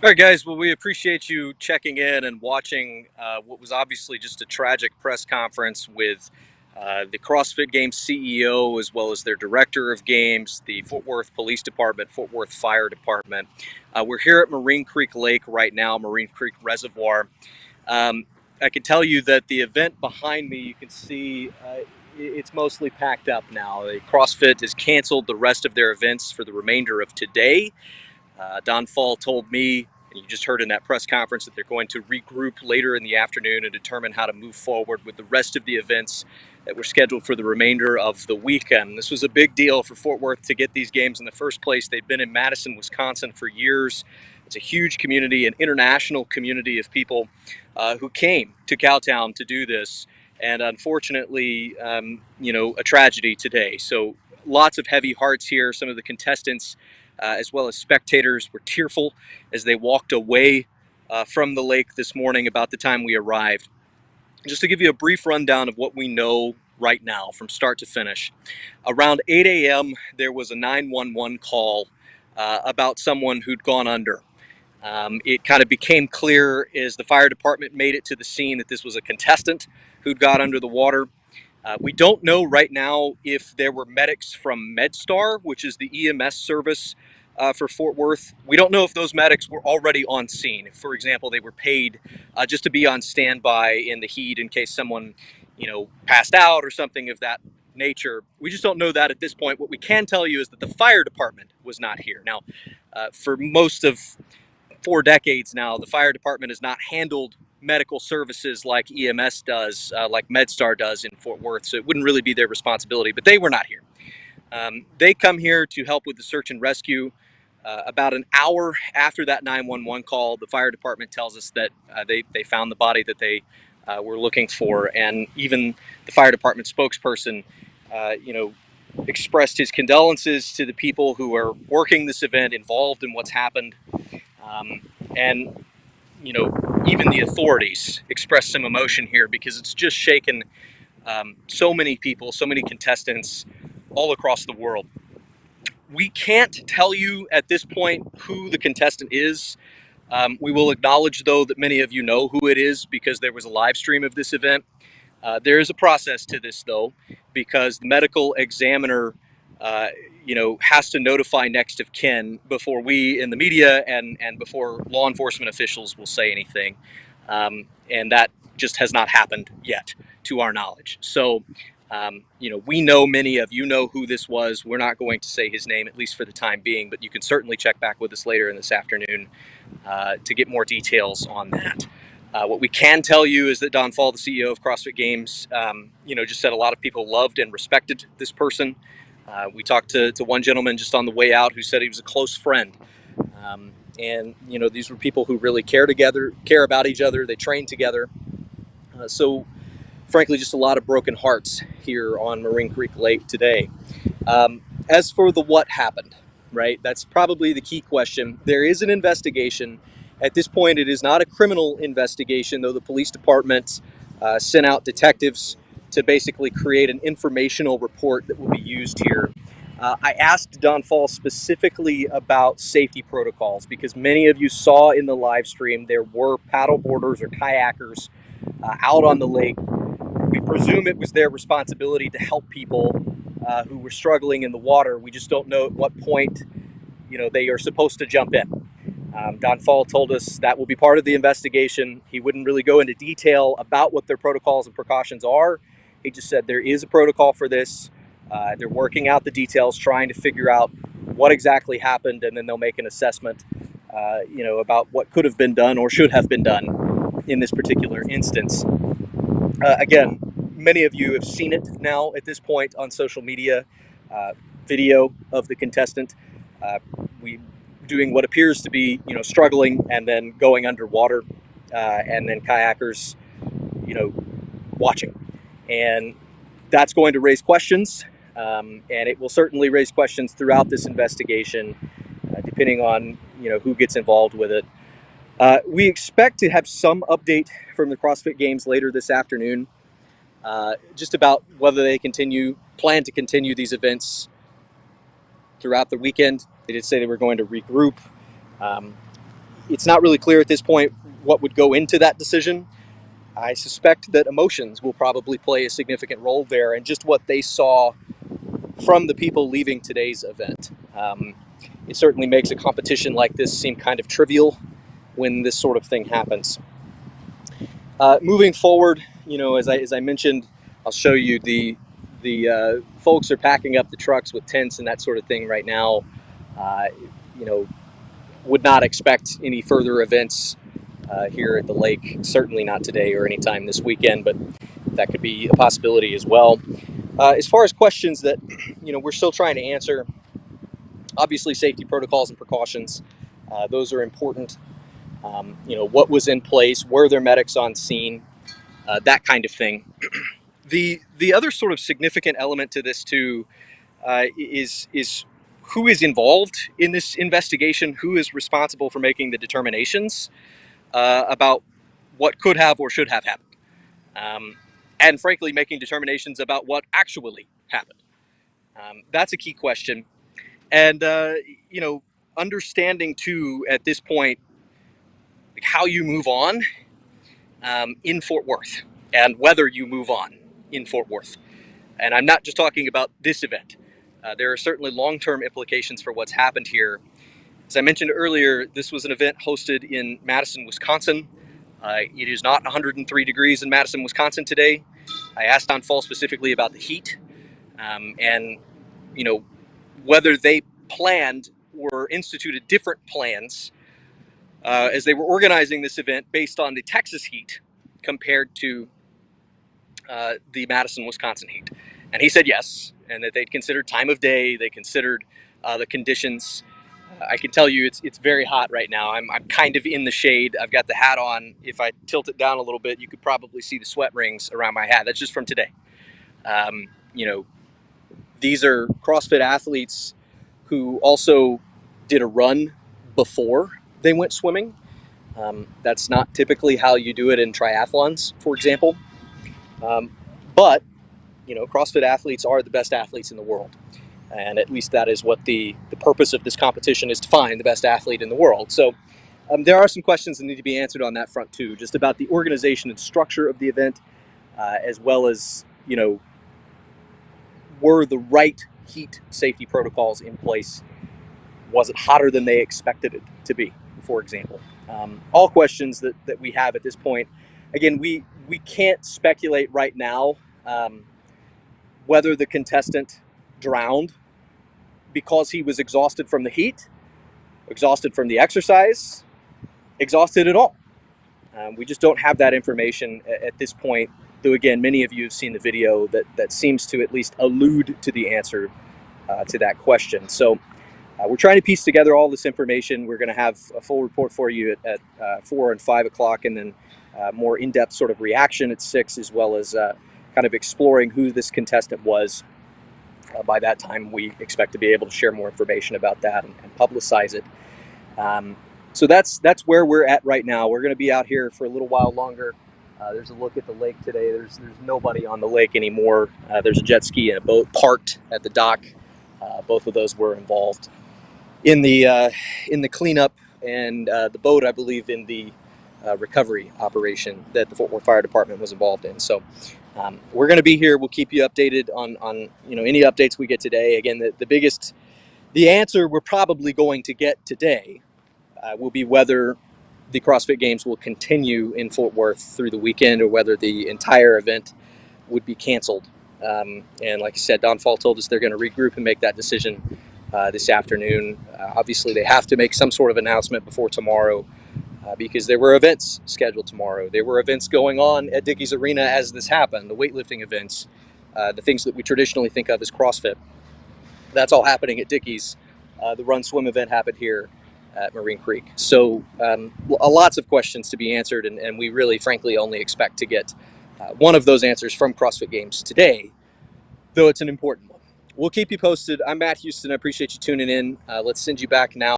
All right, guys. Well, we appreciate you checking in and watching what was obviously just a tragic press conference with the CrossFit Games CEO, as well as their director of games, the Fort Worth Police Department, Fort Worth Fire Department. We're here at Marine Creek Lake right now, Marine Creek Reservoir. Um, I can tell you that the event behind me, you can see it's mostly packed up now. CrossFit has canceled the rest of their events for the remainder of today. Don Faul told me, and you just heard in that press conference, that they're going to regroup later in the afternoon and determine how to move forward with the rest of the events that were scheduled for the remainder of the weekend. This was a big deal for Fort Worth to get these games in the first place. They've been in Madison, Wisconsin for years. It's a huge community, an international community of people who came to Cowtown to do this. And unfortunately, a tragedy today. So lots of heavy hearts here. Some of the contestants as well as spectators were tearful as they walked away from the lake this morning about the time we arrived. Just to give you a brief rundown of what we know right now from start to finish. Around 8 a.m., there was a 911 call about someone who'd gone under. It kind of became clear as the fire department made it to the scene that this was a contestant who'd got under the water. We don't know right now if there were medics from MedStar, which is the EMS service for Fort Worth. We don't know if those medics were already on scene. If, for example, they were paid just to be on standby in the heat in case someone, passed out or something of that nature. We just don't know that at this point. What we can tell you is that the fire department was not here. Now, for most of 4 decades now, the fire department has not handled medical services like EMS does, like MedStar does in Fort Worth. So it wouldn't really be their responsibility, but they were not here. They come here to help with the search and rescue. About an hour after that 911 call, the fire department tells us that they found the body that they were looking for. And even the fire department spokesperson, expressed his condolences to the people who are working this event, involved in what's happened. And even the authorities expressed some emotion here because it's just shaken so many people, so many contestants all across the world. We can't tell you at this point who the contestant is. We will acknowledge, though, that many of you know who it is because there was a live stream of this event. There is a process to this, though, because the medical examiner, has to notify next of kin before we in the media and before law enforcement officials will say anything. And that just has not happened yet, to our knowledge. So, we know many of you know who this was. We're not going to say his name, at least for the time being, but you can certainly check back with us later in this afternoon to get more details on that. What we can tell you is that Don Faul, the CEO of CrossFit Games, just said a lot of people loved and respected this person. We talked to one gentleman just on the way out who said he was a close friend. And these were people who really care about each other. They train together. So, frankly, just a lot of broken hearts here on Marine Creek Lake today. As for the what happened, right? That's probably the key question. There is an investigation. At this point, it is not a criminal investigation, though the police department sent out detectives to basically create an informational report that will be used here. I asked Don Faul specifically about safety protocols because many of you saw in the live stream there were paddle boarders or kayakers out on the lake. We presume it was their responsibility to help people who were struggling in the water. We just don't know at what point, they are supposed to jump in. Don Faul told us that will be part of the investigation. He wouldn't really go into detail about what their protocols and precautions are. He just said there is a protocol for this. They're working out the details, trying to figure out what exactly happened, and then they'll make an assessment, about what could have been done or should have been done in this particular instance. Again, many of you have seen it now at this point on social media, video of the contestant. We doing what appears to be, struggling and then going underwater, and then kayakers, watching. And that's going to raise questions, and it will certainly raise questions throughout this investigation, depending on, who gets involved with it. We expect to have some update from the CrossFit Games later this afternoon, just about whether they plan to continue these events throughout the weekend. They did say they were going to regroup. It's not really clear at this point what would go into that decision. I suspect that emotions will probably play a significant role there, and just what they saw from the people leaving today's event. It certainly makes a competition like this seem kind of trivial when this sort of thing happens. Moving forward, as I mentioned, I'll show you the folks are packing up the trucks with tents and that sort of thing right now. You know, would not expect any further events here at the lake. Certainly not today or anytime this weekend, but that could be a possibility as well. As far as questions that we're still trying to answer, obviously safety protocols and precautions, those are important. What was in place? Were there medics on scene? That kind of thing. The other sort of significant element to this too is who is involved in this investigation, who is responsible for making the determinations about what could have or should have happened, and frankly making determinations about what actually happened. That's a key question, and understanding too at this point how you move on in Fort Worth and whether you move on in Fort Worth. And I'm not just talking about this event. There are certainly long-term implications for what's happened here. As I mentioned earlier, this was an event hosted in Madison, Wisconsin. It is not 103 degrees in Madison, Wisconsin today. I asked Don Faul specifically about the heat and whether they planned or instituted different plans as they were organizing this event based on the Texas heat compared to the Madison, Wisconsin heat. And he said yes, and that they'd considered time of day, they considered the conditions. I can tell you it's very hot right now. I'm kind of in the shade. I've got the hat on. If I tilt it down a little bit, you could probably see the sweat rings around my hat. That's just from today. These are CrossFit athletes who also did a run before they went swimming. That's not typically how you do it in triathlons, for example. But CrossFit athletes are the best athletes in the world. And at least that is what the purpose of this competition is, to find the best athlete in the world. So there are some questions that need to be answered on that front too, just about the organization and structure of the event, as well as, were the right heat safety protocols in place? Was it hotter than they expected it to be, for example? All questions that we have at this point. Again, we can't speculate right now whether the contestant drowned because he was exhausted from the heat, exhausted from the exercise, exhausted at all. We just don't have that information at this point, though again, many of you have seen the video that seems to at least allude to the answer to that question. So we're trying to piece together all this information. We're going to have a full report for you at 4 and 5 o'clock, and then more in-depth sort of reaction at 6, as well as kind of exploring who this contestant was. By that time, we expect to be able to share more information about that and publicize it. So that's where we're at right now. We're going to be out here for a little while longer. There's a look at the lake today. There's nobody on the lake anymore. There's a jet ski and a boat parked at the dock. Both of those were involved in the cleanup, and the boat, I believe, in the recovery operation that the Fort Worth Fire Department was involved in. So we're going to be here. We'll keep you updated on any updates we get today. Again, the answer we're probably going to get today will be whether the CrossFit Games will continue in Fort Worth through the weekend, or whether the entire event would be canceled. And like I said, Don Faul told us they're going to regroup and make that decision this afternoon. Obviously, they have to make some sort of announcement before tomorrow, because there were events scheduled tomorrow. There were events going on at Dickey's Arena as this happened, the weightlifting events, the things that we traditionally think of as CrossFit. That's all happening at Dickey's. The run swim event happened here at Marine Creek. So lots of questions to be answered, and we really, frankly, only expect to get one of those answers from CrossFit Games today, though it's an important one. We'll keep you posted. I'm Matt Houston. I appreciate you tuning in. Let's send you back now.